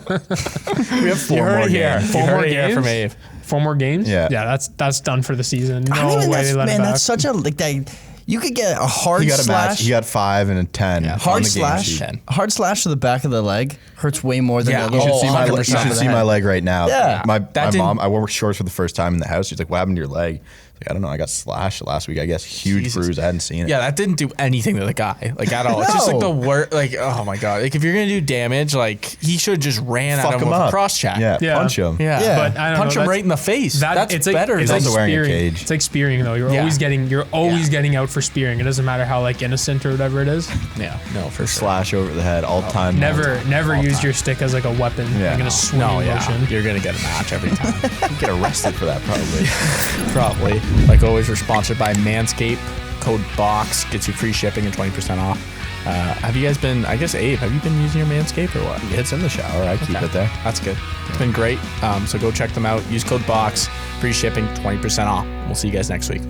We have you 4 heard more it here. games. You Four heard more it here from games? Abe. 4 more games. Yeah. That's done for the season. I No mean, way they let it back. that's such a like that. You could get a hard He got a slash. match. He got 5 and a 10. Yeah, on hard the game slash. sheet. 10. Hard slash to the back of the leg hurts way more than Yeah, the You little should see my. You 100%. should see my leg right now. Yeah. My That mom. didn't- I wore shorts for the first time in the house. She's like, "What happened to your leg?" Like, I don't know. I got slashed last week. I guess huge Jesus. bruise. I hadn't seen it. Yeah, that didn't do anything to the guy, like at all. It's just like the No. worst. Like, oh my god, like if you're gonna do damage, like he should have just ran at Fuck him him with up. a cross check. Yeah, Yeah. punch him. yeah. Yeah. But I don't punch know, him that's- right in the face. That's it's better. It's than like also wearing a spearing. cage. It's like spearing though. You're Yeah. always getting out for spearing. It doesn't matter how like innocent or whatever it is. yeah, no, for sure. Slash over the head all time. Never All use time. your stick as like a weapon. Yeah. Like in No. a swinging No, yeah, motion. you're gonna get a match every time. You get arrested for that probably. Probably. Like always, we're sponsored by Manscaped. Code BOX gets you free shipping and 20% off. Have you guys been? I guess Abe, have you been using your Manscaped or what? It's in the shower. I keep Okay. it there. That's good. It's been great. So go check them out. Use code BOX, free shipping, 20% off. We'll see you guys next week.